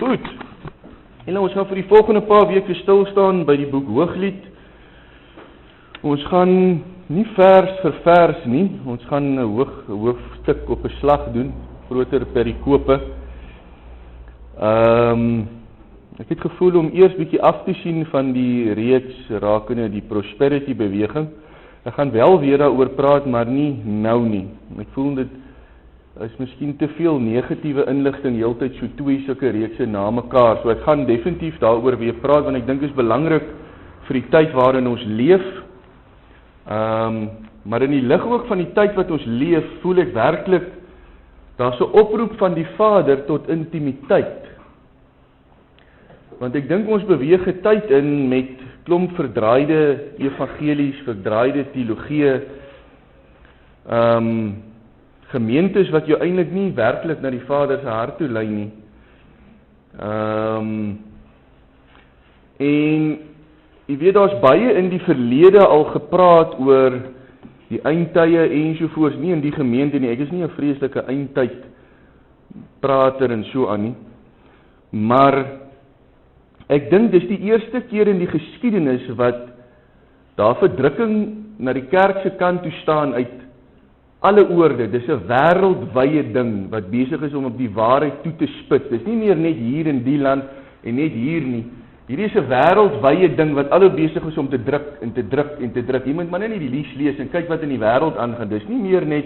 Goed. En ons gaan vir die volgende paar weke stil staan by die boek Hooglied. Ons gaan nie vers vir vers nie. Ons gaan 'n hoofstuk op 'n slag doen, groter perikope. Ek het gevoel om eers bietjie af te sien van die reeks rakende die prosperity beweging. Ek gaan wel weer daaroor praat, maar nie nou nie. Ek voel dit is miskien te veel negatiewe inligting heeltyd so twee sulke reekse na mekaar. So ek gaan definitief daaroor weer praat, want ek dink dit is belangrik vir die tyd waarin ons leef. Maar in die lig ook van die tyd wat ons leef, voel ek werklik daar's 'n oproep van die Vader tot intimiteit. Want ek dink ons beweeg 'n tyd in met klomp verdraaide evangelies, verdraaide teologie, gemeentes wat jou eintlik nie werklik na die Vader se hart toe lei nie. En jy weet, daar's baie in die verlede al gepraat oor die eindtye ensovoorts, nie in die gemeente nie. Ek is nie 'n vreeslike eindtyd prater en so aan nie. Maar ek dink dis die eerste keer in die geskiedenis wat daar verdrukking na die kerk se kant toe staan uit alle oorde. Dis 'n wêreldwye ding wat besig is om op die waarheid toe te spits. Dis nie meer net hier in die land en net hier nie. Hierdie is 'n wêreldwye ding wat alou besig is om te druk en te druk en te druk. Jy moet maar net die nuus lees en kyk wat in die wêreld aangaan. Dis nie meer net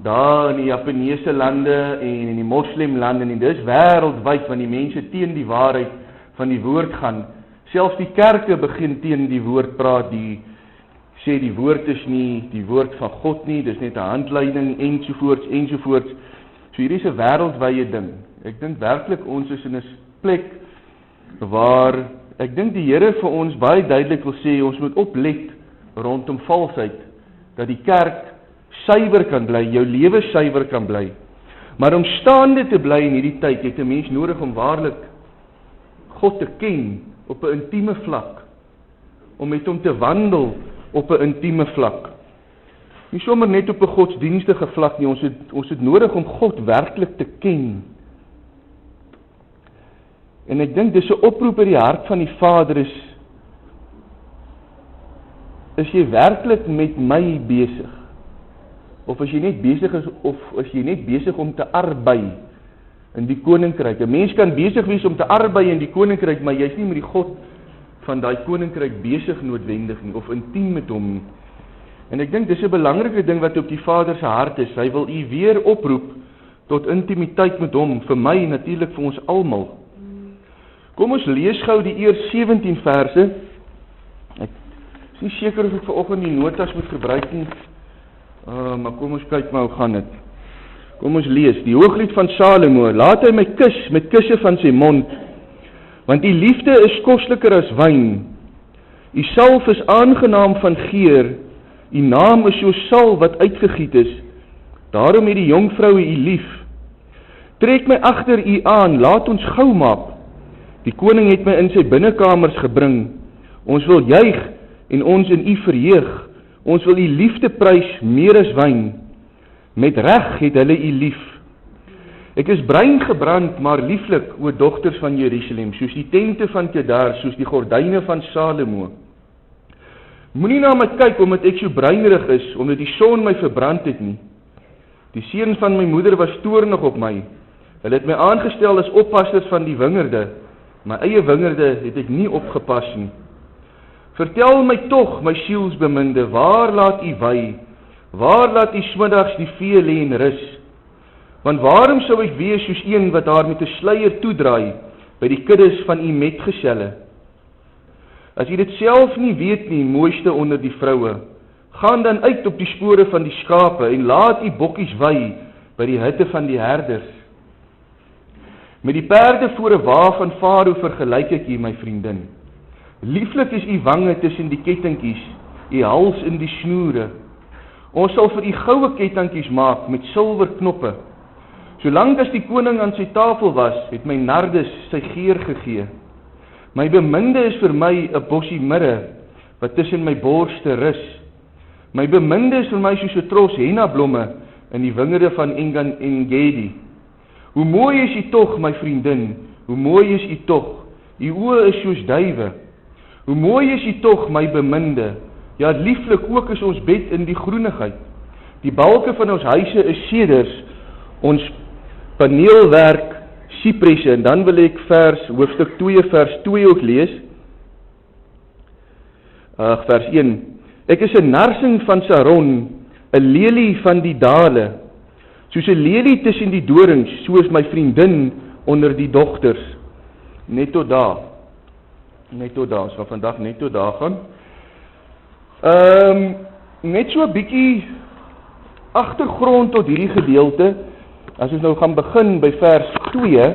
daar in die Japaneese lande en in die moslimlande nie. Dis wêreldwyd, want die mense teen die waarheid van die woord gaan. Selfs die kerke begin teen die woord praat, die sê die woord is nie die woord van God nie, dis net 'n handleiding ensovoorts. So hierdie is 'n wêreldwye ding. Ek dink werklik ons is in 'n plek waar ek dink die Here vir ons baie duidelik wil sê, ons moet oplet rondom valsheid, dat die kerk suiwer kan bly, jou lewe suiwer kan bly. Maar om staande te bly in hierdie tyd, het 'n mens nodig om waarlik God te ken op 'n intieme vlak, om met hom te wandel op 'n intieme vlak. Nie sommer net op 'n godsdienstige vlak nie, ons het nodig om God werklik te ken. En ek dink dis 'n oproep uit die hart van die Vader is jy werklik met my besig? Of as jy net besig is, of as jy net besig om te arbei in die koninkryk? 'n Mens kan besig wees om te arbei in die koninkryk, maar jy's nie met die God van daai koninkryk besig noodwendig nie, of intiem met hom nie. En ek dink dis 'n belangrike ding wat op die Vader se hart is. Hy wil u weer oproep tot intimiteit met hom, vir my natuurlik, vir ons almal. Kom ons lees gou die eers 17 verse. Ek is nie seker of ek vanoggend die notas moet gebruik nie, maar kom ons kyk maar hoe gaan dit. Kom ons lees, die Hooglied van Salomo. Laat hy my kus met kusse van sy mond, want die liefde is kosliker as wyn. U salf is aangenaam van geur, u naam is soos salf wat uitgegiet is. Daarom het die jonkvroue u lief. Trek my agter u aan, laat ons gou maak. Die koning het my in sy binnekamers gebring. Ons wil juig en ons in u verheug. Ons wil u liefde prys meer as wyn. Met reg het hulle u lief. Ek is bruin gebrand, maar lieflik, o dogters van Jerusalem, soos die tente van Kedar, soos die gordyne van Salomo. Moenie na my kyk omdat ek so bruinerig is, omdat die son my verbrand het nie. Die seun van my moeder was toornig op my. Hulle het my aangestel as oppassers van die wingerde. My eie wingerde het ek nie opgepas nie. Vertel my tog, my sielsbeminde, waar laat u wy? Waar laat u smiddags die vee lê en rus? Want waarom sou ek wees soos een wat haar met 'n sluier toedraai by die kuddes van u metgeselle? As u dit self nie weet nie, mooiste onder die vroue, gaan dan uit op die spore van die skape en laat u bokkies wy by die hutte van die herders. Met die perde voor 'n wa van Farao vergelyk ek u, my vriendin. Lieflik is u wange tussen die kettingkies, u hals in die snoere. Ons sal vir u goue kettingkies maak met silwer knoppe. Solank as die koning aan sy tafel was, het my nardes sy geur gegee. My beminde is vir my 'n bossie mirre wat tussen my borste rus. My beminde is vir my soos 'n tros henna blomme in die wingerde van Engedi. Hoe mooi is jy tog, my vriendin, hoe mooi is u tog, u oë is soos duiwe. Hoe mooi is u tog, my beminde, ja lieflik ook is ons bed in die groenigheid. Die balke van ons huise is seders, ons paneelwerk sipresse, en dan wil ek hoofstuk 2 vers 2 ook lees. Vers 1. Ek is 'n narsing van Saron, 'n lelie van die dale, soos 'n lelie tussen die dorings, soos my vriendin onder die dogters. Net tot daar, ons gaan vandag net tot daar gaan. Net so 'n bietjie agtergrond tot hierdie gedeelte, as ons nou gaan begin by vers 2,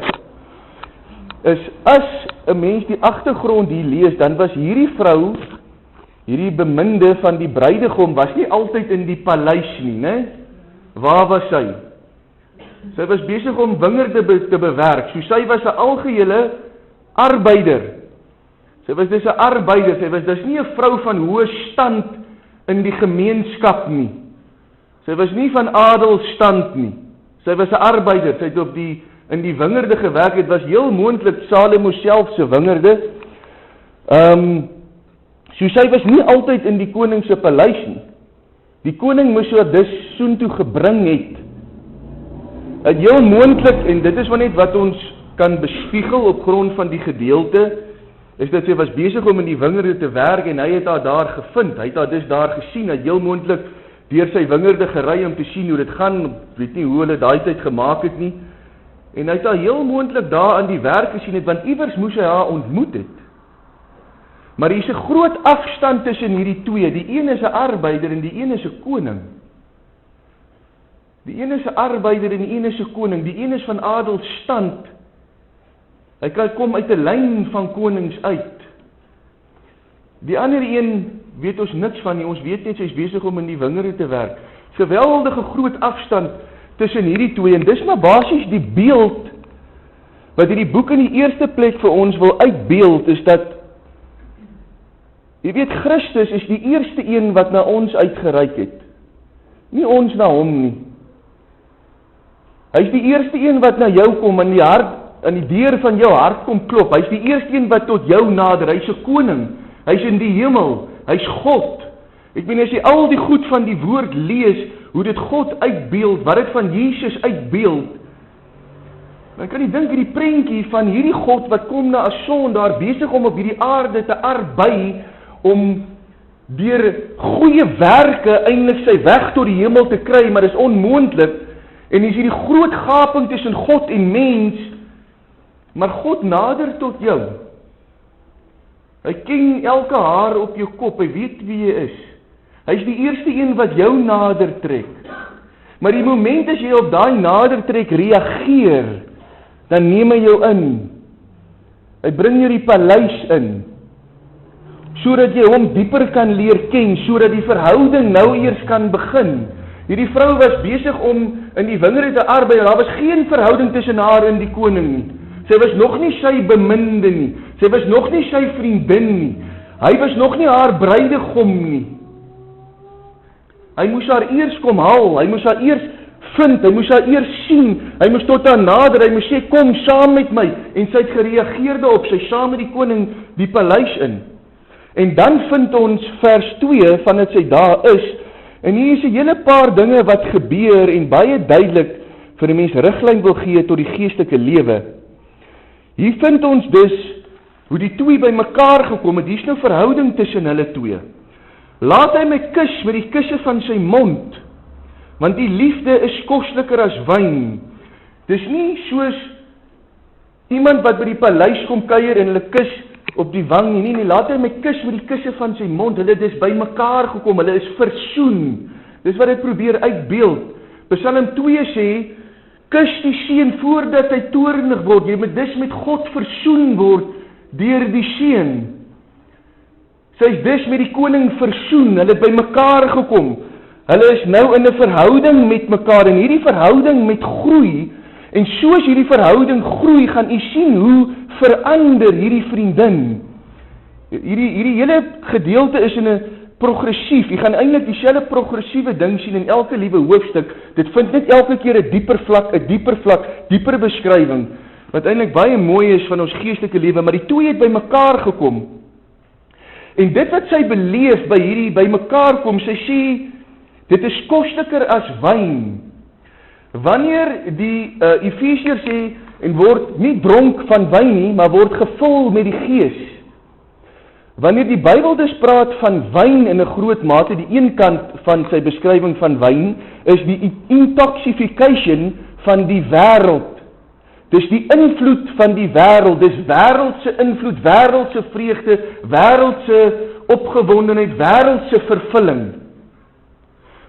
is as 'n mens die agtergrond hier lees, dan was hierdie vrou, hierdie beminde van die bruidegom, was nie altyd in die paleis nie, né? Waar was sy? Sy was besig om wingerde te bewerk, so sy was 'n algehele arbeider. Sy was dus 'n arbeider, sy was dus nie 'n vrou van hoë stand in die gemeenskap nie. Sy was nie van adelstand nie. Sy was 'n arbeider, sy het in die wingerde gewerk, het was heel moontlik Salomo self se wingerde. So sy was nie altyd in die koning se paleis nie. Die koning moes so dus soontoe gebring het. Het heel moontlik, en dit is maar net wat ons kan bespiegel op grond van die gedeelte, is dat sy was besig om in die wingerde te werk, en hy het haar daar gevind, hy het haar dus daar gesien, hy het heel moontlik deur sy wingerde gery om te sien hoe dit gaan, weet nie hoe hulle daai tyd gemaak het nie, en hy het haar heel moontlik daar aan die werk gesien het, want iewers moes hy haar ontmoet het. Maar hier is 'n groot afstand tussen hierdie twee, die een is 'n arbeider en die een is 'n koning. Die een is 'n arbeider en die een is 'n koning, die een is van adelstand, hy kan kom uit 'n lyn van konings uit. Die ander een weet ons niks van nie, ons weet net sy is besig om in die wingerde te werk. Geweldige groot afstand tussen hierdie twee, en dis maar basies die beeld wat hierdie boek in die eerste plek vir ons wil uitbeeld, is dat, jy weet, Christus is die eerste een wat na ons uitgereik het, nie ons na hom nie. Hy is die eerste een wat na jou kom, in die hart, in die deur van jou hart kom klop. Hy is die eerste een wat tot jou nader. Hy is 'n koning. Hy is in die hemel. Hy is God. Ek meen, as jy al die goed van die woord lees, hoe dit God uitbeeld, wat dit van Jesus uitbeeld, dan kan jy dink aan die prentjie van hierdie God wat kom na 'n sondaar, besig om op hierdie aarde te arbei, om deur goeie werke eintlik sy weg tot die hemel te kry, maar dis onmoontlik. En is hierdie groot gaping tussen God en mens, maar God nader tot jou. Hy ken elke haar op jou kop, hy weet wie jy is. Hy is die eerste een wat jou nader trek. Maar die moment as jy op daai nader trek reageer, dan neem hy jou in. Hy bring jou die paleis in, sodat jy hom dieper kan leer ken, sodat die verhouding nou eers kan begin. Hierdie vrou was besig om in die wingerde te arbei, en daar was geen verhouding tussen haar en die koning nie. Sy was nog nie sy beminde nie, sy was nog nie sy vriendin nie, hy was nog nie haar bruidegom nie. Hy moes haar eers kom haal, hy moes haar eers vind, hy moes haar eers sien, hy moes tot haar nader, hy moes sê, kom saam met my, en sy het gereageer daarop, sy saam met die koning die paleis in. En dan vind ons vers 2 van dit sy daar is, en hier is 'n hele paar dinge wat gebeur, en baie duidelik vir 'n mens riglyn wil gee tot die geestelike lewe. Hier vind ons dus hoe die twee by mekaar gekom het, hier is nou verhouding tussen hulle twee. Laat hy my kus met die kusse van sy mond, want die liefde is kosliker as wyn. Dis nie soos iemand wat by die paleis kom kuier en hulle kus op die wang nie, nee, laat hy my kus met die kusse van sy mond, hulle is by mekaar gekom, hulle is versoen. Dis wat dit probeer uitbeeld. Psalm 2 sê, kus die seun voordat hy toornig word, jy moet dus met God versoen word deur die seun. Sy is dus met die koning versoen, hulle het by mekaar gekom, hulle is nou in 'n verhouding met mekaar, en hierdie verhouding met groei, en soos hierdie verhouding groei, gaan u sien hoe verander hierdie vriendin. Hierdie hele gedeelte is in 'n progressief, jy gaan eintlik dieselfde progressiewe ding sien in elke liewe hoofstuk, dit vind net elke keer 'n dieper vlak, dieper beskrywing. wat eintlik baie mooi is van ons geestelike lewe, maar die twee het by mekaar gekom. En dit wat sy beleef by hierdie by mekaar kom, sy sê, dit is kosliker as wyn. Wanneer die Efesiërs sê, en word nie dronk van wyn nie, maar word gevul met die Gees. Wanneer die Bybel dus praat van wyn in 'n groot mate, die een kant van sy beskrywing van wyn, is die intoxication van die wêreld. Dis die invloed van die wêreld, dis wêreldse invloed, wêreldse vreugde, wêreldse opgewondenheid, wêreldse vervulling.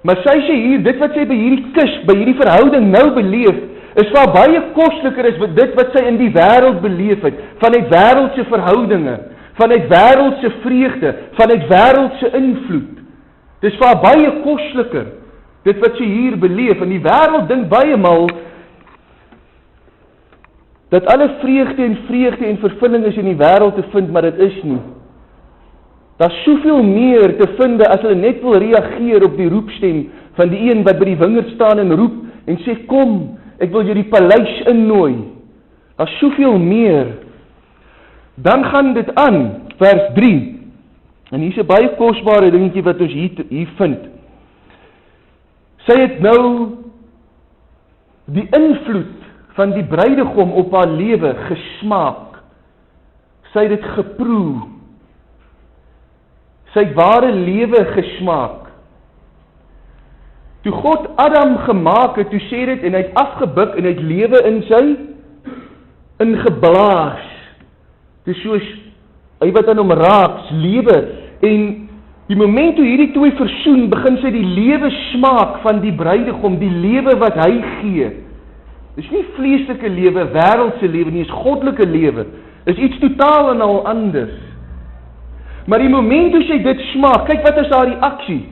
Maar sy sê hier, dit wat sy by hierdie kus, by hierdie verhouding nou beleef, is waar baie kosliker is dit wat sy in die wêreld beleef het, vanuit wêreldse verhoudinge, vanuit wêreldse vreugde, vanuit wêreldse invloed. Dis waar baie kosliker, dit wat sy hier beleef, en die wêreld dink baie maal, dat alle vreugde en vervulling is in die wêreld te vind, maar dit is nie. Daar's soveel meer te vind as hulle net wil reageer op die roepstem van die een wat by die wingerd staan en roep en sê, kom, ek wil jou die paleis innooi. Daar's soveel meer. Dan gaan dit aan, vers 3. En hier's 'n baie kosbare dingetjie wat ons hier vind. Sy het nou die invloed van die bruidegom op haar lewe gesmaak. Sy het dit geproe. Sy het ware lewe gesmaak. Toe God Adam gemaak het, toe sê dit, en hy het afgebuk en hy het lewe in sy ingeblaas. Dis soos hy wat aan hom raak, lewe. En die moment toe hierdie twee versoen, begin sy die lewe smaak van die bruidegom, die lewe wat hy gee. Dis nie vleeslike lewe, wêreldse lewe nie, is goddelike lewe. Is iets totaal en al anders. Maar die moment toe sy dit smaak, kyk wat is haar reaksie.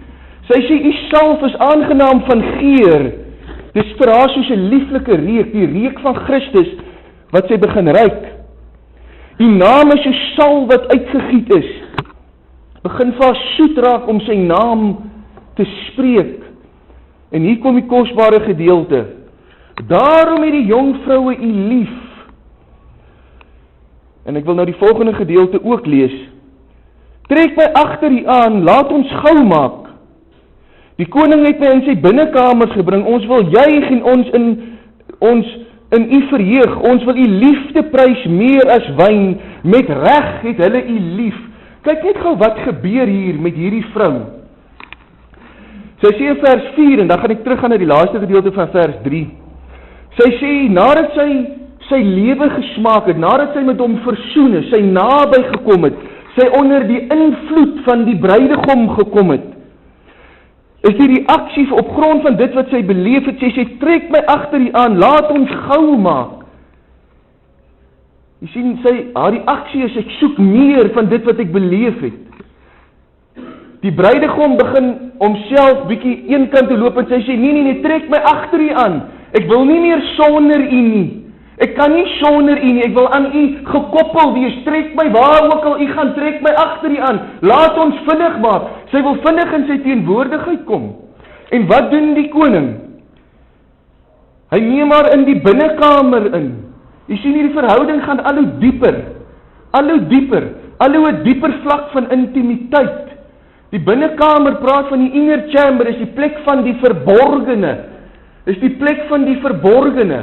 Sy sê, die salf is aangenaam van geur. Dis vir haar soos 'n lieflike reuk, die reuk van Christus, wat sy begin ruik. Die naam is soos salf wat uitgegiet is. Begin vir haar soet raak om sy naam te spreek. En hier kom die kosbare gedeelte. Daarom het die jongvroue u lief. En ek wil nou die volgende gedeelte ook lees. Trek my agter u aan, laat ons gou maak. Die koning het my in sy binnekamers gebring, ons wil juig en ons in u verheug, ons wil u liefde prys meer as wyn, met reg het hulle u lief. Kyk net gou wat gebeur hier met hierdie vrou. Sy sê in vers 4, en dan gaan ek teruggaan na die laaste gedeelte van vers 3. Sy sê, nadat sy lewe gesmaak het, nadat sy met hom versoen is, sy naby gekom het, sy onder die invloed van die bruidegom gekom het, is die reaksie op grond van dit wat sy beleef het, sy trek my agter u aan, laat ons gou maak. Jy sien, haar reaksie is, ek soek meer van dit wat ek beleef het. Die bruidegom begin homself bietjie een kant te loop en sy sê, nee, trek my agter u aan. Ek wil nie meer sonder u nie. Ek kan nie sonder u nie. Ek wil aan u gekoppel wees. Trek my waar ook al u gaan, trek my agter u aan. Laat ons vinnig maak. Sy wil vinnig in sy teenwoordigheid kom. En wat doen die koning? Hy neem haar in die binnekamer in. Jy sien hierdie verhouding gaan al hoe dieper. Al hoe dieper. Al hoe 'n dieper vlak van intimiteit. Die binnekamer praat van die inner chamber, is die plek van die verborgene. Is die plek van die verborgene.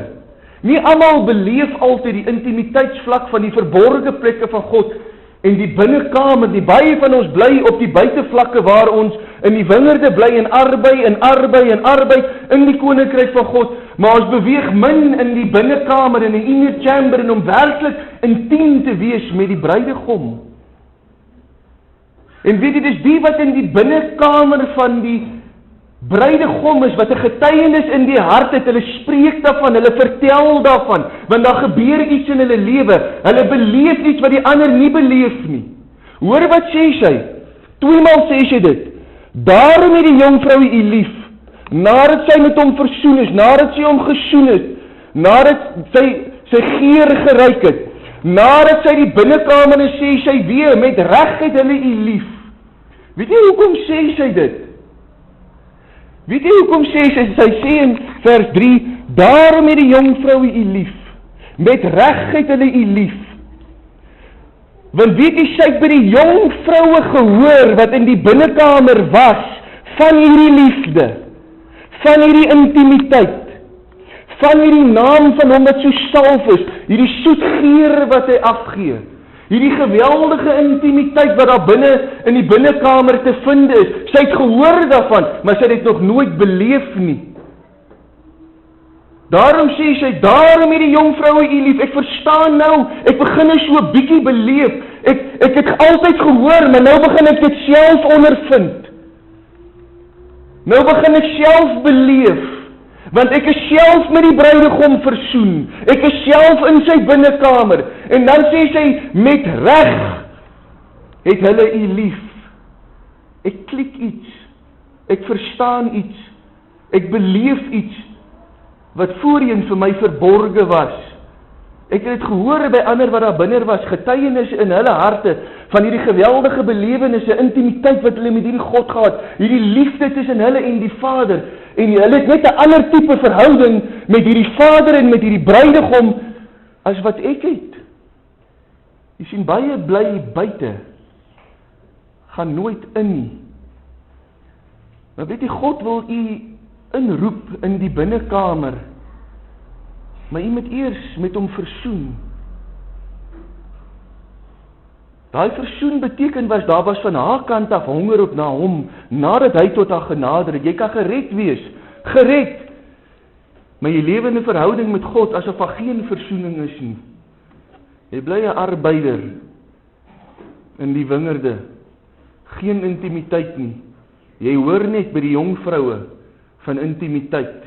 Nie almal beleef altyd die intimiteitsvlak van die verborgde plekke van God en die binnekamer. Die baie van ons bly op die buitevlakke waar ons in die wingerde bly en arbei in die koninkryk van God, maar ons beweeg min in die binnekamer, in die inner chamber, en om werklik intiem te wees met die bruidegom. En weet jy, dis die wat in die binnekamer van die bruidegom is, wat 'n getuienis in die hart het, hulle spreek daarvan, hulle vertel daarvan, want daar gebeur iets in hulle lewe, hulle beleef iets wat die ander nie beleef nie. Hoor wat sê sy? Tweemaal sê sy dit. Daarom het die jongvrou u lief, nadat sy met hom versoen is, nadat sy hom gesoen het, nadat sy geur geruik het, nadat sy die binnekamer en sê sy weer, met reg het hulle u lief. Weet jy hoekom sê sy dit? Weet jy hoekom sê sy? Sy sê in vers 3, daarom het die jongvrou u lief. Met reg het hulle u lief. Want weet jy, sy het by die jong vroue gehoor wat in die binnekamer was, van hierdie liefde, van hierdie intimiteit, van hierdie naam van hom wat so salf is, hierdie soet geur wat hy afgee, hierdie geweldige intimiteit wat daar binne in die binnekamer te vind is. Sy het gehoor daarvan, maar sy het dit nog nooit beleef nie. Daarom sê sy, daarom hierdie jong vroue u lief, ek verstaan nou, ek begin so 'n bietjie beleef, ek het altyd gehoor, maar nou begin ek dit self ondervind. Nou begin ek self beleef, want ek is self met die bruidegom versoen, ek is self in sy binnekamer, en dan sê sy, met reg het hulle u lief. Ek klik iets, ek verstaan iets, ek beleef iets, wat voorheen vir my verborge was. Ek het dit gehoor by ander wat daar binne was, getuienis in hulle harte, van hierdie geweldige belewenisse, intimiteit wat hulle met hierdie God gehad, hierdie liefde tussen hulle en die Vader, en hulle het net 'n ander tipe verhouding met hierdie Vader en met hierdie bruidegom, as wat ek het. Jy sien, baie bly buite, gaan nooit in nie. Maar weet jy, God wil u inroep in die binnekamer, maar jy moet eers met hom versoen. Daai versoen beteken daar was van haar kant af honger op na hom, nadat hy tot haar genader het. Jy kan gered wees, gered, maar jy lewe in 'n verhouding met God, asof daar geen versoening is nie. Jy bly 'n arbeider in die wingerde, geen intimiteit nie. Jy hoor net by die jong vroue van intimiteit.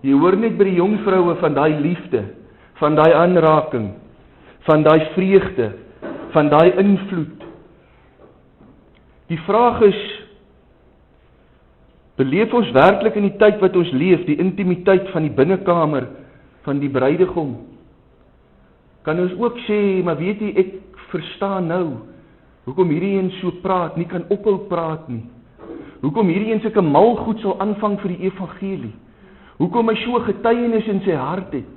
Jy hoor net by die jong vroue van daai liefde, van daai aanraking, van daai vreugde, van daai invloed. Die vraag is, beleef ons werklik in die tyd wat ons leef, die intimiteit van die binnekamer, van die bruidegom? Kan ons ook sê, maar weet jy, ek verstaan nou, hoekom hierdie een so praat, nie kan ophou praat nie. Hoekom hierdie een sulke mal goed sal aanvang vir die evangelie. Hoekom hy so 'n getuienis in sy hart het.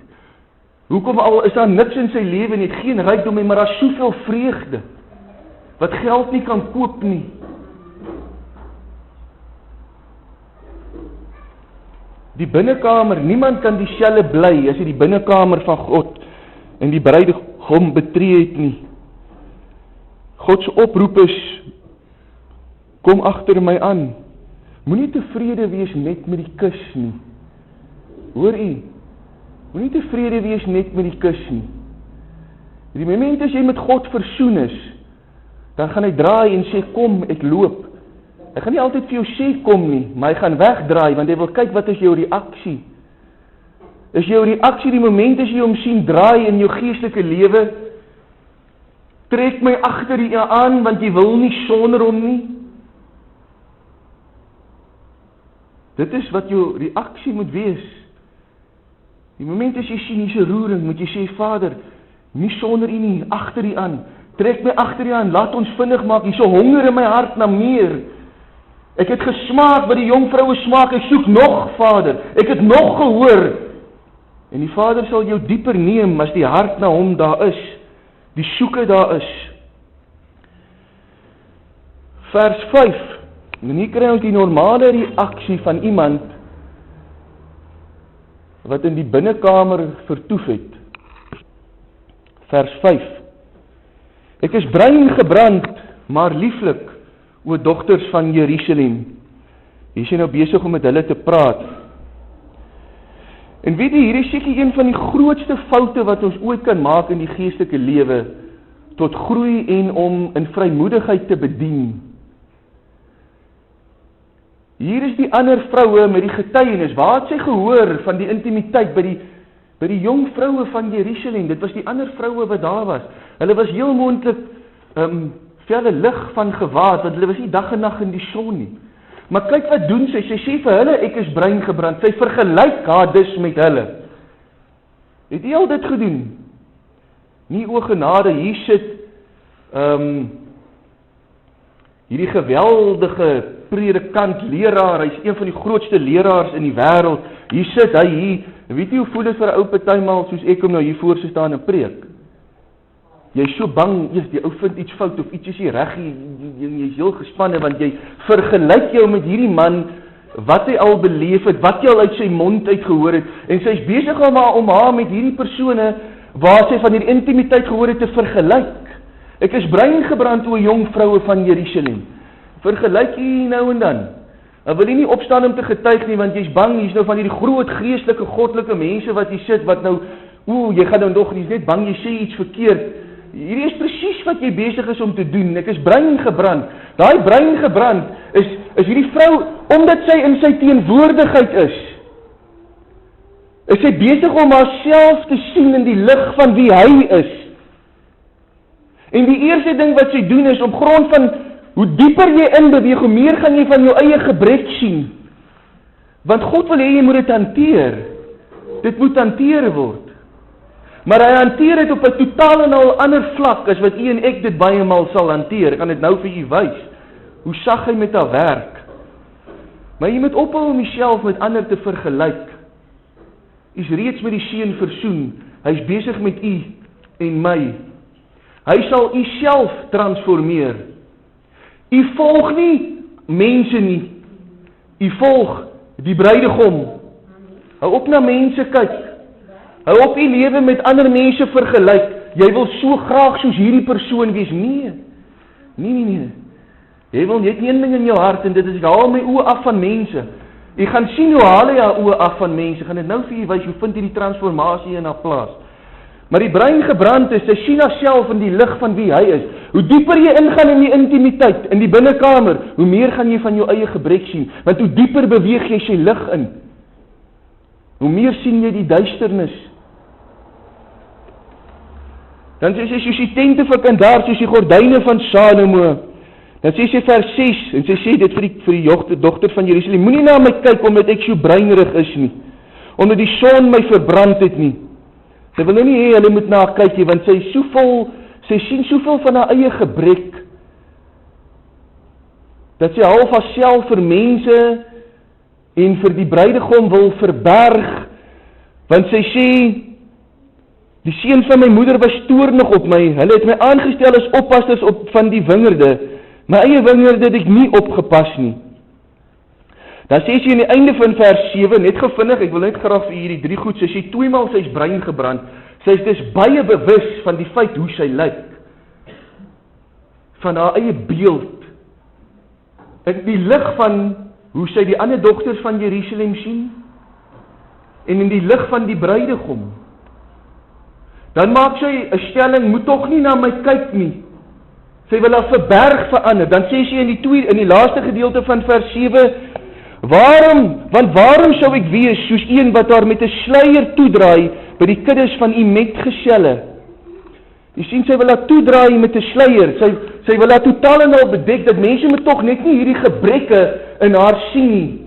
Hoekom al is daar niks in sy lewe nie, geen rykdom nie, maar daar is soveel vreugde, wat geld nie kan koop nie. Die binnekamer, niemand kan dieselfde bly as hy die binnekamer van God en die bruidegom betree het nie. God se oproep is, kom agter my aan. Moenie tevrede wees net met die kus nie. Hoor u? Moenie tevrede wees net met die kus nie. Die moment as jy met God versoen is, dan gaan hy draai en sê, kom, ek loop. Hy gaan nie altyd vir jou sê, kom nie, maar hy gaan wegdraai, want hy wil kyk wat is jou reaksie. Is jou reaksie die moment as jy hom sien draai in jou geestelike lewe, trek my agter u aan, want jy wil nie sonder hom nie. Dit is wat jou reaksie moet wees. Die moment as jy sien hier's 'n roering, moet jy sê, Vader, nie sonder u nie, agter u aan. Trek my agter u aan, laat ons vinnig maak, hier's 'n honger in my hart na meer. Ek het gesmaak wat die jong vroue smaak, ek soek nog, Vader. Ek het nog gehoor. En die Vader sal jou dieper neem as die hart na hom daar is, die soeke daar is. Vers 5. En hier kry ons die normale reaksie van iemand wat in die binnekamer vertoef het. Vers 5. Ek is bruin gebrand, maar lieflik, o dogters van Jerusalem. Hier is hy nou besig om met hulle te praat. En weet jy, hier is seker een van die grootste foute wat ons ooit kan maak in die geestelike lewe, tot groei en om in vrymoedigheid te bedien. Hier is die ander vroue met die getuienis. Waar het sy gehoor van die intimiteit by die jong vroue van Jerusalem? Dit was die ander vroue wat daar was. Hulle was heel moontlik velle lig van gewaad, want hulle was nie dag en nag in die son nie. Maar kyk wat doen sy. Sy sê vir hulle, ek is bruin gebrand. Sy vergelyk haar dus met hulle. Het jy al dit gedoen? Nie o genade, hier sit hierdie geweldige predikant, leraar, hy is een van die grootste leraars in die wêreld. Hier sit hy hier, weet jy hoe voel dit vir 'n ou partymal soos ek om nou hier voor te staan en preek? Jy is so bang, die ou vind iets fout of iets is nie reg, jy is heel gespanne want jy vergelyk jou met hierdie man wat hy al beleef het, wat jy al uit sy mond uit gehoor het, en sy is besig om haar met hierdie persone waar sy van hierdie intimiteit gehoor het te vergelyk. Ek is breingebrand oor jong vroue van Jerusalem. Vergelyk jy nou en dan. Hy wil nie opstaan om te getuig nie, want jy's bang, jy's nou van hierdie groot geestelike, goddelike mense wat hier sit, wat nou, jy gaan nou nog, jy's net bang, jy sê iets verkeerd. Hierdie is presies wat jy besig is om te doen. Ek is breingebrand. Daai breingebrand is hierdie vrou, omdat sy in sy teenwoordigheid is sy besig om haarself te sien in die lig van wie hy is. En die eerste ding wat sy doen is, op grond van hoe dieper jy inbeweeg, hoe meer gaan jy van jou eie gebrek sien. Want God wil hê jy moet dit hanteer. Dit moet hanteer word. Maar hy hanteer dit op 'n totaal en al ander vlak as wat u en ek dit baie maal sal hanteer. Ek kan dit nou vir u wys. Hoe sag hy met haar werk. Maar jy moet ophou om jouself met ander te vergelyk. U is reeds met die Seun versoen. Hy is besig met u en my. Hy sal u self transformeer. U volg nie mense nie. U volg die bruidegom. Hou op na mense kyk. Hou op u lewe met ander mense vergelyk. Jy wil so graag soos hierdie persoon wees. Nee. Jy wil net een ding in jou hart en dit is, ek haal my oë af van mense. Jy gaan sien hoe haal jy jou oë af van mense. Gaan dit nou vir jy wys, hoe vind jy die transformasie in haar plaas. Maar die brein gebrand is, sy sien haarself in die lig van wie hy is. Hoe dieper jy ingaan in die intimiteit, in die binnekamer, hoe meer gaan jy van jou eie gebrek sien. Want hoe dieper beweeg jy sy lig in, hoe meer sien jy die duisternis. Dan sê sy, soos die tente van Kandar, soos die gordyne van Salomo. Dan sê sy vers 6, en sy sê dit vir die dogter van Jerusalem, moenie na my kyk, omdat ek so breinrig is nie, omdat die son my verbrand het nie. Sy wil nou nie hê, hulle moet na haar kyk nie, want sy sien soveel van haar eie gebrek, dat sy half haarself vir mense, en vir die bruidegom wil verberg, want sy sê, die seun van my moeder was toornig op my, hulle het my aangestel as oppasters van die wingerde, my eie wingerde het ek nie opgepas nie. Dan sê sy aan die einde van vers 7, net gevindig, ek wil net graag vir hierdie 3 goed, sy sê, tweemaal sy is brein gebrand, sy is dus baie bewus van die feit hoe sy lyk, van haar eie beeld, in die lig van hoe sy die ander dogters van Jerusalem sien, en in die lig van die bruidegom. Dan maak sy 'n stelling, moet tog nie na my kyk nie. Sy wil haar verberg verander. Dan sê sy in die laaste gedeelte van vers 7, waarom sou ek wees soos een wat haar met 'n sluier toedraai by die kuddes van u metgeselle? Jy sien, sy wil haar toedraai met 'n sluier. Sy wil haar totaal en al bedek, dat mense moet tog net nie hierdie gebreke in haar sien nie.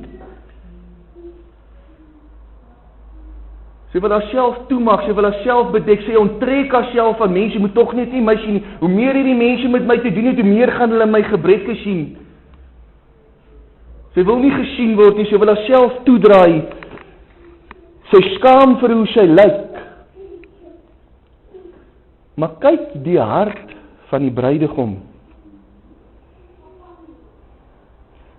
Sy wil haarself toemaak, sy wil haarself bedek, sy onttrek haarself van mense, moet tog net nie my sien nie. Hoe meer hierdie mense met my te doen het, hoe meer gaan hulle my gebreke sien. Sy wil nie gesien word nie, sy wil haarself toedraai. Sy skaam vir hoe sy lyk. Maar kyk die hart van die bruidegom.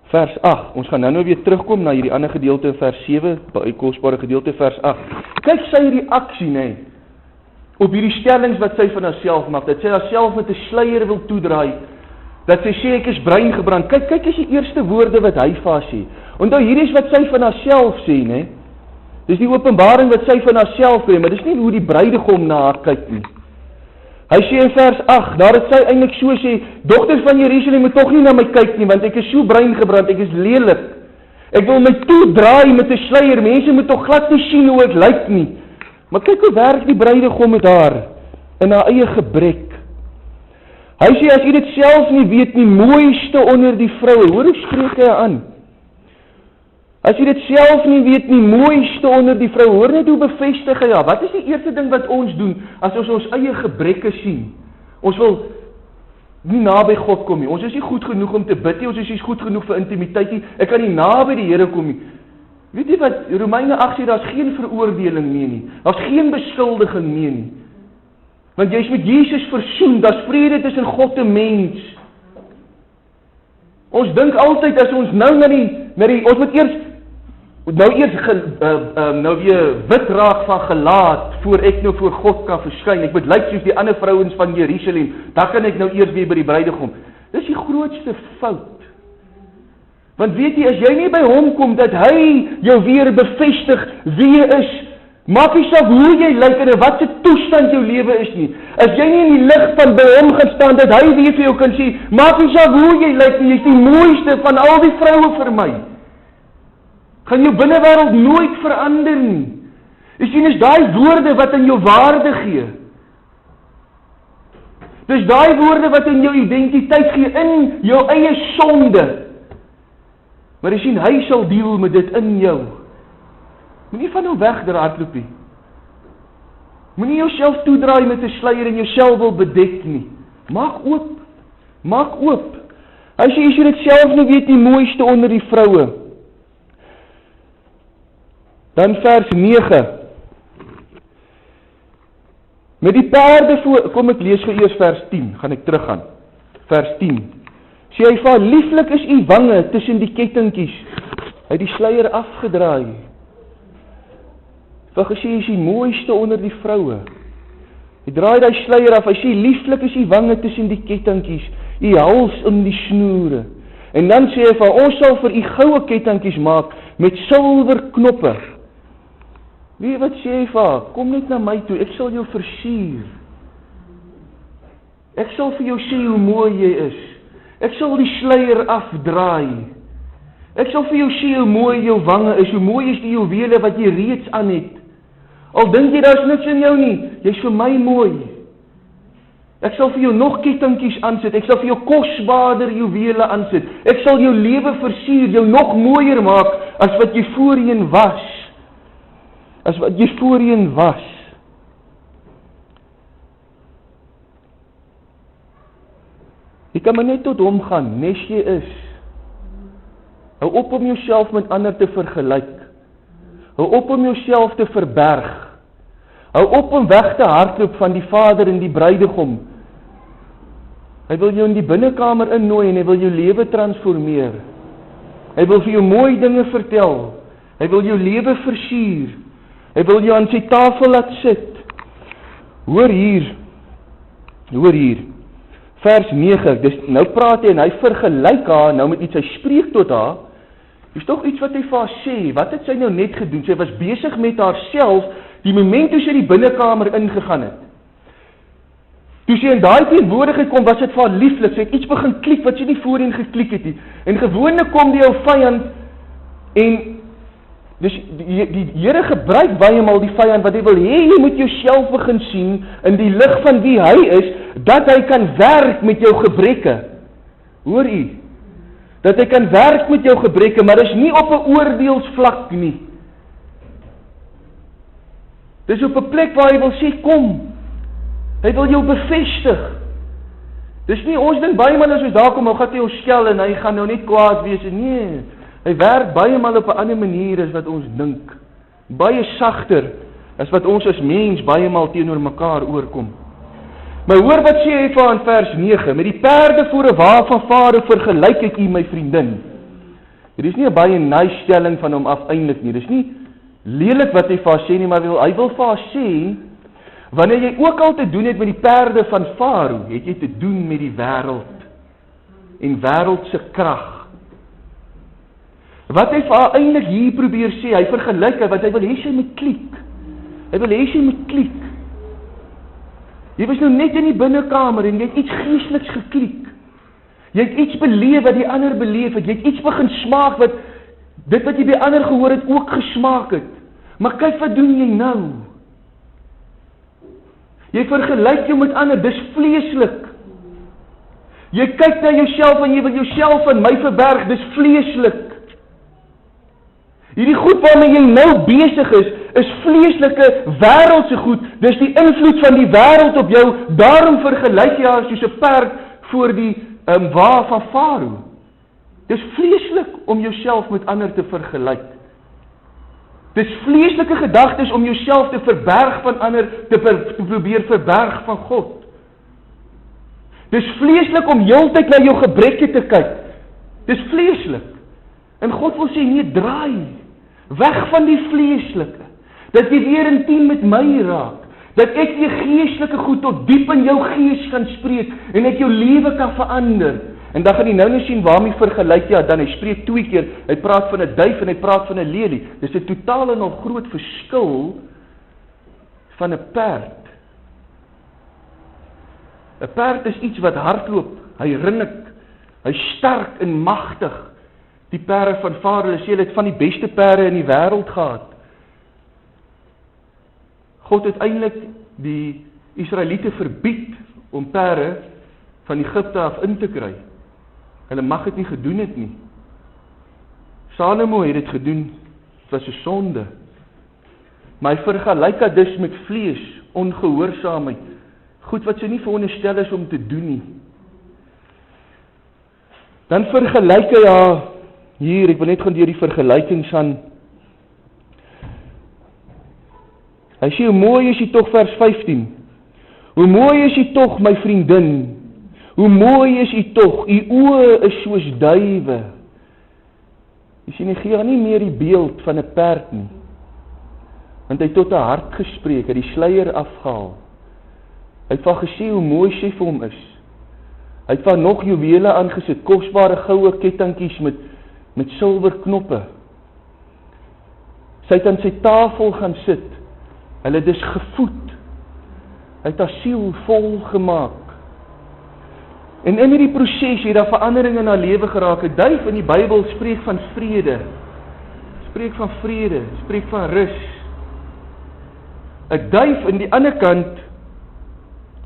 Vers 8, ons gaan nou weer terugkom na hierdie ander gedeelte, vers 7, baie kosbare gedeelte, vers 8. Kyk sy reaksie, op hierdie stellings wat sy van haarself maak, dat sy haarself met 'n sluier wil toedraai, dat sy sê, ek is brein gebrand. Kyk is die eerste woorde wat hy vir haar sê. Onthou, hierdie is wat sy van haarself sê, Dis die openbaring wat sy van haarself kry, maar dis nie hoe die bruidegom na haar kyk nie. Hy sê in vers 8, daar het sy eintlik so sê, dogters van Jerusalem moet tog nie na my kyk nie, want ek is so brein gebrand, ek is lelik. Ek wil my toedraai met 'n sluier, mense moet tog glad nie sien hoe ek lyk nie. Maar kyk hoe werk die bruidegom met haar, in haar eie gebrek. Hy sê, as jy dit self nie weet nie, mooiste onder die vroue, hoor hoe spreek hy aan? As jy dit self nie weet nie, mooiste onder die vrou, hoor net hoe bevestig hy, wat is die eerste ding wat ons doen, as ons ons eie gebreke sien? Ons wil nie naby God kom nie. Ons is nie goed genoeg om te bid nie, ons is nie goed genoeg vir intimiteit nie. Ek kan nie naby die Here kom nie. Weet jy wat, Romeine 8 sê, daar's geen veroordeling meer nie. Daar's geen beskuldiging meer nie. Want jy is met Jesus versoen, daar's vrede tussen God en mens. Ons dink altyd as ons nou ons moet eers weer wit raak van gelaat, voor ek nou voor God kan verskyn. Ek moet lyk soos die ander vrouens van Jerusalem, dan kan ek nou eers weer by die bruidegom. Dis die grootste fout. Want weet jy, as jy nie by hom kom, dat hy jou weer bevestig wie jy is, maak nie saak hoe jy lyk en in wat se toestand jou lewe is nie. As jy nie in die lig van by hom gaan staan, dat hy weer vir jou kan sê, maak nie saak hoe jy lyk nie, jy is die mooiste van al die vroue vir my. Gaan jou binnewêreld nooit verander nie. Jy sien, is daai woorde wat in jou waarde gee. Dis daai woorde wat in jou identiteit gee, in jou eie sonde. Maar jy sien, hy sal deel met dit in jou. Moenie van hom weghardloop nie. Moenie jouself toedraai met 'n sluier en jouself wil bedek nie. Maak oop. Maak oop. As jy dit self nie weet, die mooiste onder die vroue. Dan vers 9. Met die perde voor, kom ek lees vir eers vers 10, gaan ek teruggaan. Vers 10. Sê hy vir, lieflik is u wange tussen die kettingkies. Hy het die sluier afgedraai. Vir gesê, is die mooiste onder die vroue. Hy draai die sluier af, hy sê, lieflik is u wange tussen die kettingkies, u hals in die snoere. En dan sê hy vir, ons sal vir u goue kettingkies maak, met silwer knoppe. Wie wat sê hy vir, kom net na my toe, ek sal jou versier. Ek sal vir jou sê hoe mooi jy is. Ek sal die sluier afdraai. Ek sal vir jou sê hoe mooi jou wange is, hoe mooi is die juwele wat jy reeds aan het. Al dink jy daar's niks in jou nie, jy's vir my mooi. Ek sal vir jou nog kettingkies aansit, ek sal vir jou kosbaarder juwele aansit. Ek sal jou lewe versier, jou nog mooier maak as wat jy voorheen was. As wat jy voorheen was. Jy kan maar net tot hom gaan, nes jy is. Hou op om jouself met ander te vergelyk. Hou op om jouself te verberg. Hou op om weg te hardloop van die Vader en die bruidegom. Hy wil jou in die binnekamer innooi en hy wil jou lewe transformeer. Hy wil vir jou mooi dinge vertel. Hy wil jou lewe versier. Hy wil jou aan sy tafel laat sit. Hoor hier. Vers 9, dus nou praat hy en hy vergelyk haar nou met iets, hy spreek tot haar. Dis tog iets wat hy vir haar sê. Wat het sy nou net gedoen? Sy was besig met haarself die moment toe sy die binnekamer ingegaan het. Toe sy in daai teenwoordigheid kom, was dit vir haar lieflik. Sy het iets begin klik wat sy nie voorheen geklik het nie. En gewoonlik kom die jou vyand en dus die Here gebruik baie maal die vyand wat hy wil hê jy moet jouself begin sien in die lig van wie hy is, dat hy kan werk met jou gebreke. Hoor u? Dat hy kan werk met jou gebreke, maar dis nie op 'n oordeelsvlak nie. Dis op 'n plek waar hy wil sê, kom. Hy wil jou bevestig. Dis nie, ons dink baie maal as ons daar kom, nou gaan hy ons skel en hy gaan nou net kwaad wees. Nee, hy werk baie maal op 'n ander manier as wat ons dink. Baie sagter as wat ons as mens baie maal teenoor mekaar oorkom. Maar hoor wat sê hy vir aan vers 9, met die perde voor 'n wa van vader vergelyk ek u my vriendin. Dit is nie 'n baie nice stelling van hom af eintlik nie. Dis nie lelik wat hy vir haar sê nie, maar hy wil vir haar sê, wanneer jy ook al te doen het met die perde van Farao, het jy te doen met die wêreld en wêreldse krag. Wat hy vir haar eintlik hier probeer sê, hy vergelyk het, want hy wil hê sy moet klik. Hy wil hê sy moet klik. Jy was nou net in die binnekamer en jy het iets geesteliks geklik. Jy het iets beleef wat die ander beleef het. Jy het iets begin smaak wat dit wat jy by ander gehoor het ook gesmaak het. Maar kyk wat doen jy nou? Jy vergelyk jou met ander, dis vleeslik. Jy kyk na jouself en jy wil jouself van my verberg, dis vleeslik. Hierdie goed waarmee jy nou besig is vleeslike wêreldse goed. Dis die invloed van die wêreld op jou. Daarom vergelyk jy haar soos 'n perd voor die wa van Farao. Dis vleeslik om jouself met ander te vergelyk. Dis vleeslike gedagtes om jouself te verberg van ander, te probeer verberg van God. Dis vleeslik om heeltyd na jou gebreke te kyk. Dis vleeslik. En God wil sê, nee, draai. Weg van die vleeslike. Dat jy weer intiem met my raak. Dat ek weer geestelike goed tot diep in jou gees kan spreek. En ek jou lewe kan verander. En dan gaan jy nou sien waarmee vergelyk jy dan. Hy spreek 2 keer. Hy praat van 'n duif en hy praat van 'n lelie. Dis 'n totaal en al groot verskil van 'n perd. 'n Perd is iets wat hardloop. Hy rinnik. Hy sterk en magtig. Die perde van Farao, hulle sê hulle het van die beste perde in die wêreld gehad. God het eintlik die Israeliete verbied om perde van Egipte af in te kry. Hulle mag dit nie gedoen het nie. Salomo het dit gedoen, dit was 'n sonde. Maar hy vergelyk dit dus met vlees, ongehoorsaamheid, goed wat sy nie veronderstel is om te doen nie. Dan vergelyk hy hier, ek wil net gaan deur die vergelykings aan. Hy sê, hoe mooi is jy tog, vers 15. Hoe mooi is jy tog, my vriendin. Hoe mooi is jy tog, u oë is soos duwe. Jy sien, hy gee nie meer die beeld van 'n perd nie. Want hy het tot 'n hart gespreek, hy het die sluier afgehaal. Hy het van gesê hoe mooi sy vir hom is. Hy het van nog juwele aangesit, kosbare goue kettingkies met silwer knoppe. Sy het aan sy tafel gaan sit. Hulle dis gevoed. Hy het haar siel vol gemaak. En in hierdie proses het daar verandering in haar lewe geraak. 'n Duif in die Bybel spreek van vrede. Spreek van vrede, spreek van rus. 'n Duif aan die ander kant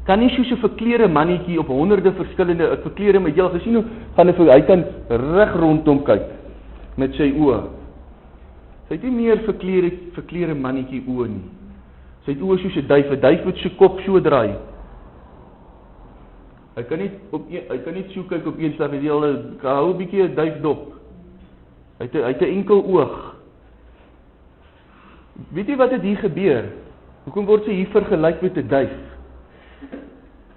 kan nie soos 'n verkleurde mannetjie op honderde verskillende verkleurde met jou gesien hoe gaan hy kan reg rondom kyk met sy oë. Sy het nie meer verkleurde mannetjie oë nie. Sy het oë soos 'n duif met sy kop so draai. Hy kan nie so kyk op een slag, hy hou 'n bietjie 'n duif dop. Hy het 'n enkel oog. Weet jy wat het hier gebeur? Hoekom word sy hier vergelyk met 'n duif?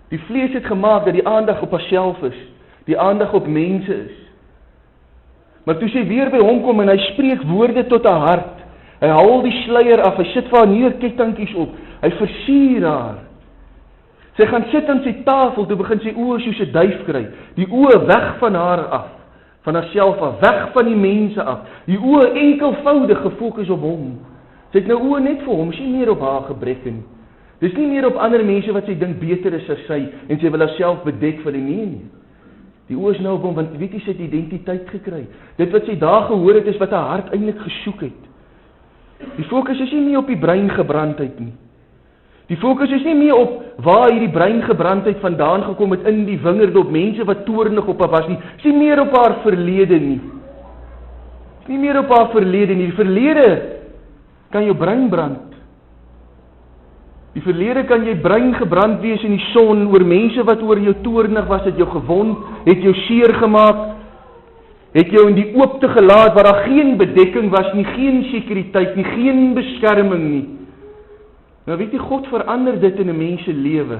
Die vlees het gemaak dat die aandag op haarself is, die aandag op mense is. Maar toe sy weer by hom kom en hy spreek woorde tot haar hart, hy haal die sluier af, hy sit vir haar neer kettingkies op, hy versier haar. Sy gaan sit aan sy tafel, toe begin sy oë soos 'n duif kry, die oë weg van haar af, van haarself af, weg van die mense af, die oë enkelvoudig gefokus op hom. Sy het nou oë net vir hom, sy nie meer op haar gebrek nie. Dis nie meer op ander mense wat sy dink beter is as sy, en sy wil haarself bedek vir die nie. Die oë is nou op hom, want weet jy, sy het identiteit gekry. Dit wat sy daar gehoor het, is wat haar hart eintlik gesoek het. Die fokus is nie meer op die breingebrandheid nie. Die fokus is nie meer op waar hierdie breingebrandheid vandaan gekom het in die wingerde op mense wat toornig op haar was nie. Is nie meer op haar verlede nie. Is nie meer op haar verlede nie. Die verlede kan jou brein brand. Die verlede kan jy breingebrand wees in die son oor mense wat oor jou toornig was, het jou gewond, het jou seer gemaak, het jou in die oopte gelaat waar daar geen bedekking was nie, geen sekuriteit nie, geen beskerming nie. Nou weet jy, God verander dit in 'n mens se lewe.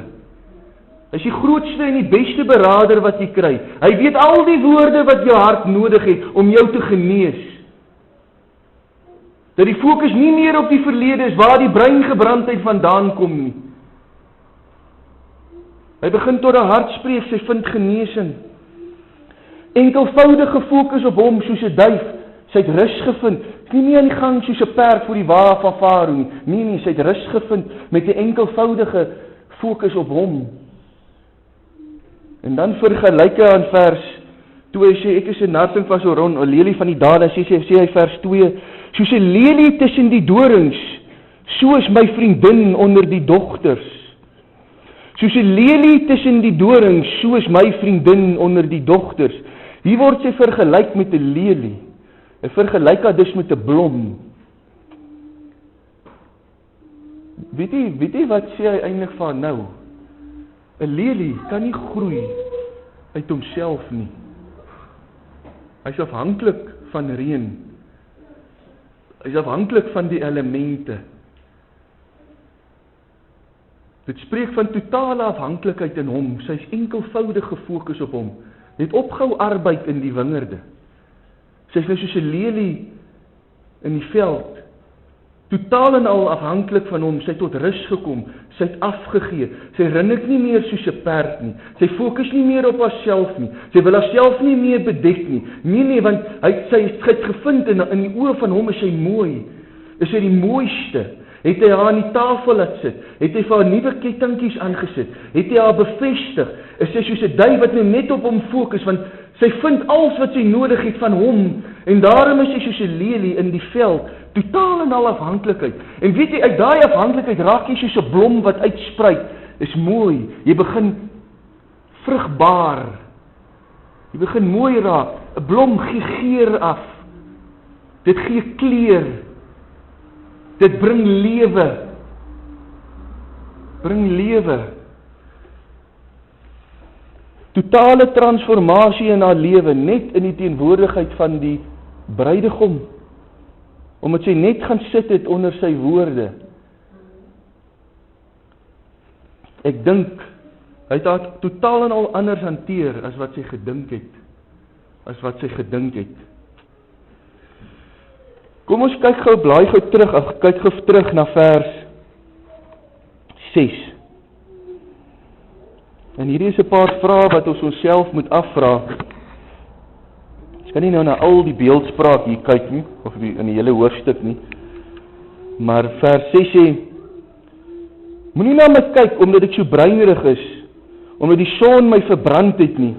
Hy is die grootste en die beste beraader wat jy kry. Hy weet al die woorde wat jou hart nodig het om jou te genees. Dat die fokus nie meer op die verlede is waar die breingebrandheid vandaan kom nie. Hy begin tot haar hart spreek, sy vind genesing. Enkelvoudige fokus op hom soos 'n duif. Sy het rus gevind. Nie meer aan die gang soos 'n perd voor die wa van Farao nie. Nee, sy het rus gevind met 'n enkelvoudige fokus op hom. En dan vergelyk hy aan vers 2, hy sê ek is 'n narsing van Saron, 'n lelie van die dale, sê hy vers 2, soos 'n lelie tussen die dorings, so is my vriendin onder die dogters. Soos 'n lelie tussen die dorings, so is my vriendin onder die dogters. Hier word sy vergelyk met 'n lelie. Hy vergelyk haar dus met 'n blom. Weet jy wat sê hy eintlik van nou? 'n lelie kan nie groei uit homself nie. Hy is afhanklik van reën. Hy is afhanklik van die elemente. Dit spreek van totale afhanklikheid in hom. Sy is enkelvoudig gefokus op hom. Hy het opgehou arbeid in die wingerde. Sy is nou soos 'n lelie in die veld. Totaal en al afhanklik van hom. Sy het tot rus gekom. Sy het afgegee. Sy rinnik nie meer soos 'n perd nie. Sy fokus nie meer op haarself nie. Sy wil haarself nie meer bedek nie. Nee, want sy het gevind in die oë van hom is sy mooi. Is sy die mooiste. Het hy haar aan die tafel laat sit? Het hy vir haar nuwe kettingkies aangesit? Het hy haar bevestig? Is sy soos 'n duif wat nou net op hom fokus, want sy vind alles wat sy nodig het van hom, en daarom is sy soos 'n lelie in die veld, totaal en al afhanklikheid. En weet jy, uit daai afhanklikheid raak jy soos 'n blom wat uitspruit. Is mooi. Jy begin vrugbaar. Jy begin mooi raak. 'n Blom gee geur af. Dit gee kleur. Dit bring lewe. Bring lewe. Totale transformasie in haar lewe, net in die teenwoordigheid van die bruidegom. Omdat sy net gaan sit het onder sy woorde. Ek dink, hy het haar totaal en al anders hanteer as wat sy gedink het. Kom ons kyk gou, blaai gou terug, kyk gou terug na vers 6. En hierdie is 'n paar vrae wat ons onsself moet afvra. Ons kan nie nou na al die beeldspraak hier kyk nie, of in die hele hoofstuk nie. Maar vers 6 sê, moenie na my kyk omdat ek so breinerig is, omdat die son my verbrand het nie.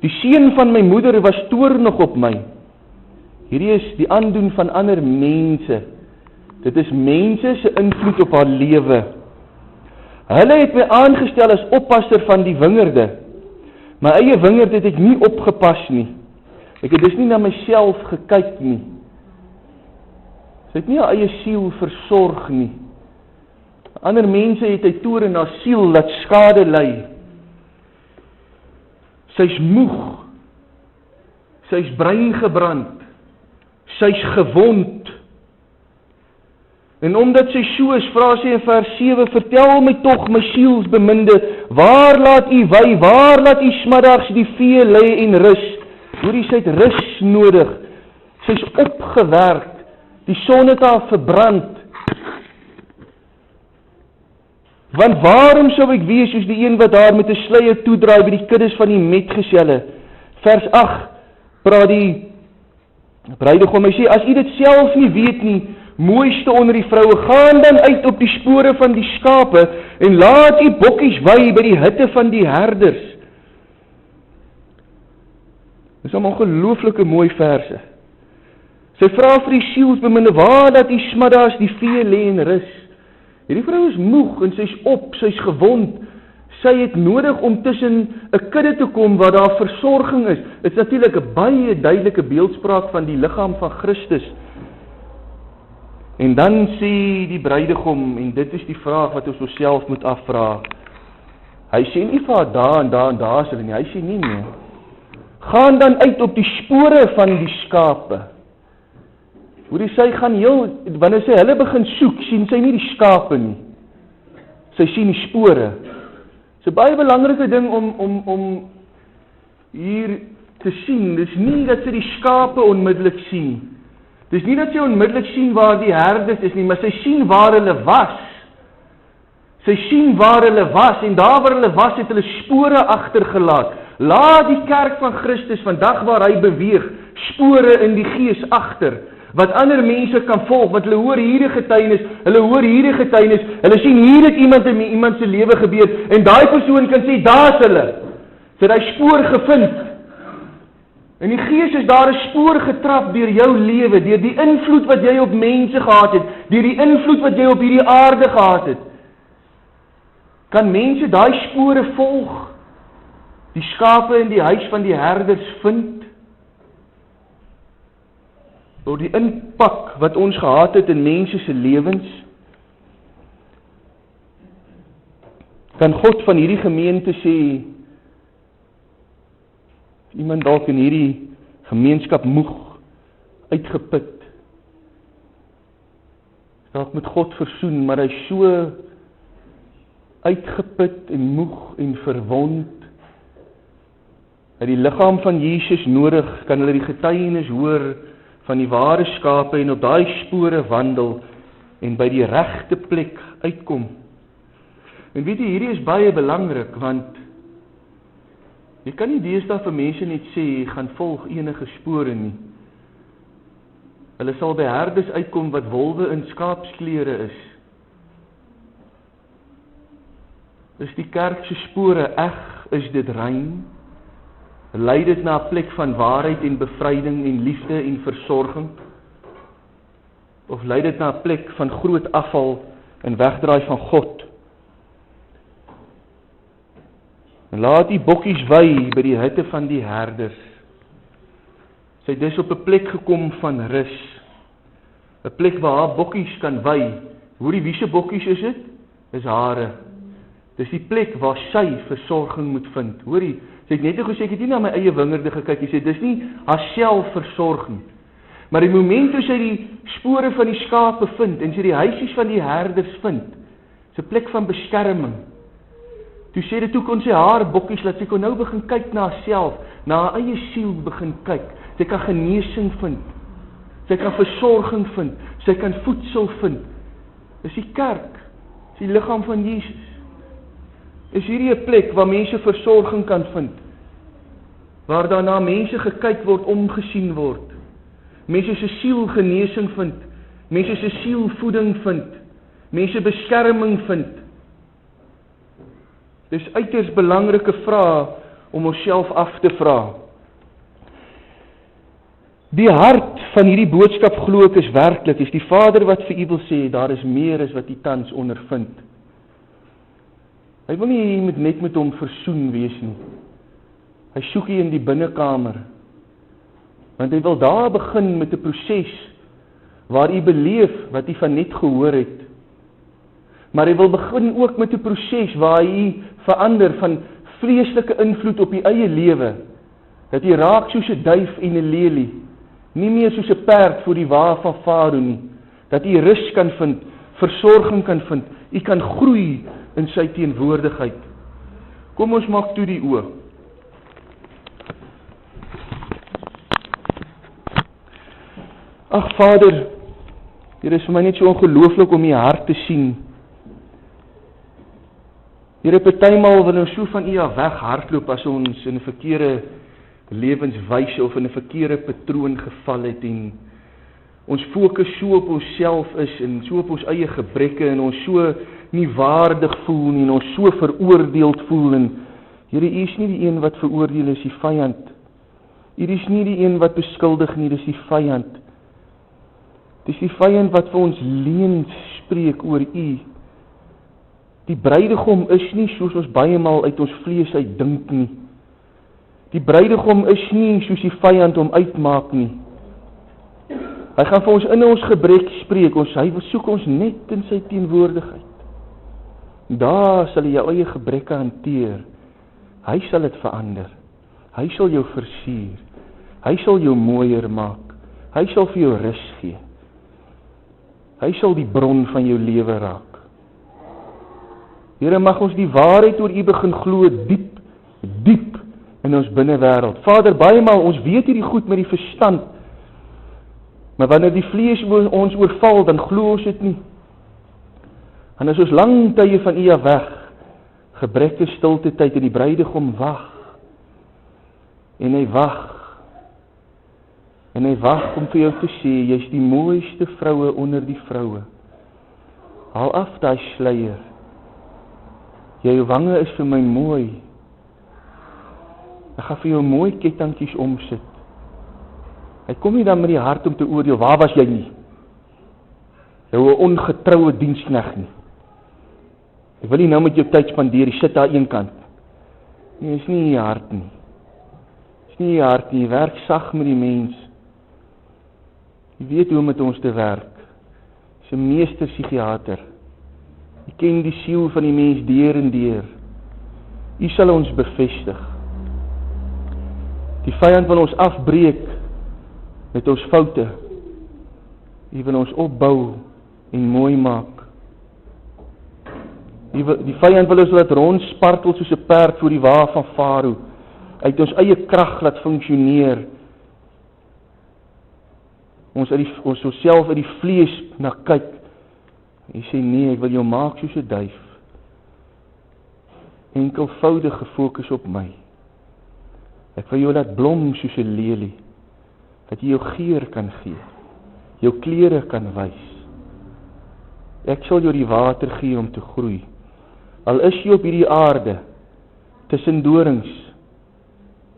Die seun van my moeder was toornig op my. Hierdie is die aandoen van ander mense. Dit is mense se invloed op haar lewe. Hulle het my aangestel as oppasser van die wingerde. My eie wingerd het ek nie opgepas nie. Ek het dus nie na myself gekyk nie. Sy het nie haar eie siel versorg nie. Ander mense het hy toer in haar siel laat skade ly. Sy's moeg. Sy's breingebrand. Sy's gewond. En omdat sy so is, vra sy in vers 7, vertel my tog, my sielsbeminde, waar laat u wy, waar laat u smiddags die vee lê en rus? Hoorie, sy het rus nodig. Sy's opgewerk. Die son het haar verbrand. Want waarom sou ek wees soos die een wat daar met 'n sluier toedraai by die kuddes van die metgeselle? Vers 8 praat die bruidegom, hy sê, as u dit self nie weet nie, mooiste onder die vroue, gaan dan uit op die spore van die skape en laat u bokkies wy by die hutte van die herders. Dis 'n ongelooflike mooi verse. Sy vra vir die sielsbeminde, waar dat u smiddags die vee lê en rus? Hierdie vrou is moeg en sy's op, sy's gewond. Sy het nodig om tussen 'n kudde te kom waar daar versorging is. Dit is natuurlik 'n baie duidelike beeldspraak van die liggaam van Christus. En dan sê die bruidegom, en dit is die vraag wat ons onsself moet afvra. Hy sê nie vir haar daar en daar en daar sal nie, hy sê nie meer. Gaan dan uit op die spore van die skape. Hoe sy gaan wanneer sy hulle begin soek, sien sy nie die skape nie. Sy sien die spore. Dit is 'n baie belangrike ding om hier te sien. Dis nie dat sy die skape onmiddellik sien. Dis nie dat sy onmiddellik sien waar die herders is nie, maar sy sien waar hulle was. Sy sien waar hulle was, en daar waar hulle was, het hulle spore agtergelaat. Laat die kerk van Christus, vandag waar hy beweeg, spore in die gees agter, wat ander mense kan volg, want hulle hoor hierdie getuienis, hulle sien hier het iemand in iemand se lewe gebeur, en daai persoon kan sê, daar's hulle. Sy het hy spoor gevind. En die gees is daar 'n spoor getrap deur jou lewe, deur die invloed wat jy op mense gehad het, deur die invloed wat jy op hierdie aarde gehad het. Kan mense daai spore volg? Die skape in die huis van die herders vind? Door die impak wat ons gehad het in mense se lewens? Kan God van hierdie gemeente sê, Iemand dalk in hierdie gemeenskap moeg, uitgeput, dalk met God versoen, maar hy is so uitgeput en moeg en verwond, dat die liggaam van Jesus nodig, kan hulle die getuienis hoor van die ware skape en op daai spore wandel en by die regte plek uitkom. En weet jy, hierdie is baie belangrik, want jy kan nie deesdae vir mense net sê, jy gaan volg enige spore nie. Hulle sal by herders uitkom wat wolwe in skaapsklere is. Is die kerk se spore eg, is dit rein? Lei dit na 'n plek van waarheid en bevryding en liefde en versorging? Of lei dit na 'n plek van groot afval en wegdraai van God? En laat die bokkies wy by die hutte van die herders. Sy het dus op 'n plek gekom van rus. 'n Plek waar haar bokkies kan wy. Hoorie, wie se bokkies is dit? Is hare. Dis die plek waar sy versorging moet vind. Hoorie, sy het net gesê, ek het nie na my eie wingerde gekyk, sy sê, dis nie haarself versorging. Maar die moment toe sy die spore van die skape vind, en sy die huisies van die herders vind, is 'n plek van beskerming. Toe sê dit, toe kon sy haar bokkies, laat sy kon nou begin kyk na haarself, na haar eie siel begin kyk. Sy kan genesing vind, sy kan versorging vind, sy kan voedsel vind. Dis die kerk, dis die liggaam van Jesus. Is hierdie 'n plek waar mense versorging kan vind, waar daarna mense gekyk word, omgesien word, mense se siel genesing vind, mense se siel voeding vind, mense beskerming vind. Dis uiters belangrike vrae om onsself af te vra. Die hart van hierdie boodskap glo ek is werklik, is die Vader wat vir u wil sê, daar is meer as wat u tans ondervind. Hy wil nie jy moet net met hom versoen wees nie. Hy soek jy in die binnekamer. Want hy wil daar begin met 'n proses waar jy beleef wat jy van net gehoor het. Maar hy wil begin ook met 'n proses waar jy verander van vleeslike invloed op jy eie lewe. Dat jy raak soos 'n duif en 'n lelie. Nie meer soos 'n perd voor die wa van Farao nie. Dat jy rus kan vind, versorging kan vind. Jy kan groei in sy teenwoordigheid. Kom ons maak toe die oë. Ag Vader, hier is vir my net so ongelooflik om u hart te sien. Here, partymal wil ons so van u af weghardloop as ons in 'n verkeerde lewenswyse of in 'n verkeerde patroon geval het en ons fokus so op onsself is en so op ons eie gebreke en ons so nie waardig voel nie en ons so veroordeeld voel en Here, u is nie die een wat veroordeel, is die vyand. U is nie die een wat beskuldig nie, dis die vyand. Dis die vyand wat vir ons leuns spreek oor u. Die bruidegom is nie soos ons baie maal uit ons vlees uit dink nie. Die bruidegom is nie soos die vyand hom uitmaak nie. Hy gaan vir ons in ons gebrek spreek, hy soek ons net in sy teenwoordigheid. Daar sal jy jou eie gebreke hanteer. Hy sal dit verander. Hy sal jou versier. Hy sal jou mooier maak. Hy sal vir jou rus gee. Hy sal die bron van jou lewe raak. Here, mag ons die waarheid oor u begin glo diep, diep in ons binnewêreld. Vader, baie maal ons weet hierdie goed met die verstand, maar wanneer die vlees ons oorval, dan glo ons dit nie. En as ons lang tye van u af weg, gebreke stilte tyd en die bruidegom wag. En hy wag. En hy wag om vir jou te sê, jy's die mooiste vroue onder die vroue. Haal af daai sluier. Jou wange is vir my mooi. Ek gaan vir jou mooi kettingkies omsit. Hy kom nie dan met die hart om te oordeel, waar was jy nie? Jou ongetroue diensknegt nie. Ek wil nie nou met jou tyd spandeer, jy sit daar een kant. Nee, is nie jy hart nie. Is nie jy hart nie, jy werk sag met die mens. Jy weet hoe met ons te werk. Is 'n meester psigiater. Jy ken die siel van die mens deur en deur. U sal ons bevestig. Die vyand wil ons afbreek met ons foute. Hy wil ons opbou en mooi maak. Die vyand wil ons laat rondspartel soos 'n perd voor die wa van Farao, uit ons eie krag laat funksioneer. Ons self uit die vlees na kyk. Hy sê nee, ek wil jou maak soos 'n duif. Enkelvoudig gefokus op my. Ek wil jou laat blom soos 'n lelie, dat jy jou geur kan gee, jou klere kan wys. Ek sal jou die water gee om te groei. Al is jy op hierdie aarde, tussen dorings,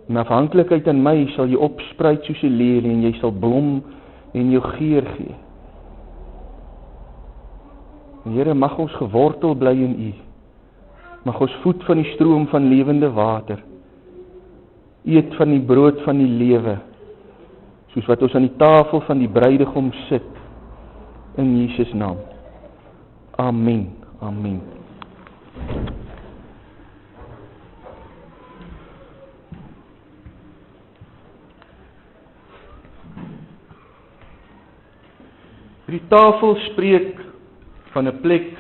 in afhanklikheid aan my, sal jy opspruit soos 'n lelie, en jy sal blom en jou geur gee. Here, mag ons gewortel bly in U. Mag ons voed van die stroom van lewende water. Eet van die brood van die lewe, soos wat ons aan die tafel van die bruidegom sit, in Jesus naam. Amen. Amen. Die tafel spreek van 'n plek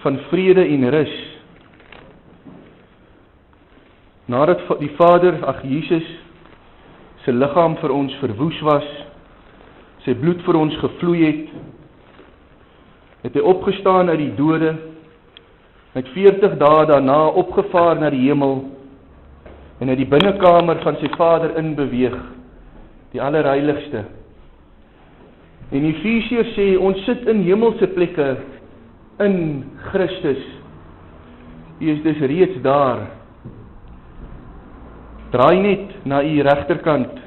van vrede en rus. Nadat die Vader, Jesus, sy liggaam vir ons verwoes was, sy bloed vir ons gevloei het hy opgestaan uit die dode, het 40 dae daarna opgevaar na die hemel, en uit die binnekamer van sy Vader inbeweeg, die allerheiligste. En Efesiërs sê, ons sit in hemelse plekke in Christus. U is dus reeds daar. Draai net na u regterkant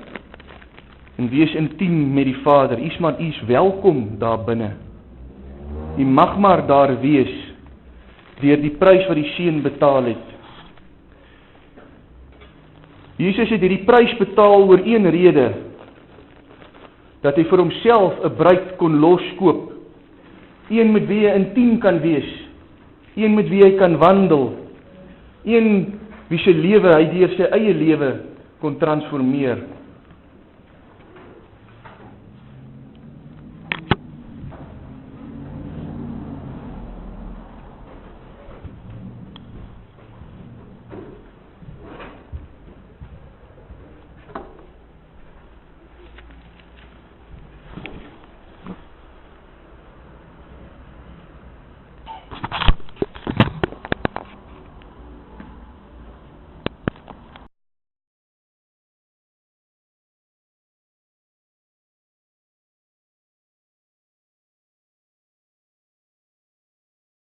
en wees intiem met die Vader. U is welkom daar binne. U mag maar daar wees deur die prys wat die Seun betaal het. Jesus het hierdie prys betaal oor een rede, dat hy vir homself 'n bruid kon loskoop. Een met wie hy intiem kan wees, een met wie hy kan wandel, een wie sy lewe hy deur sy eie lewe kon transformeer.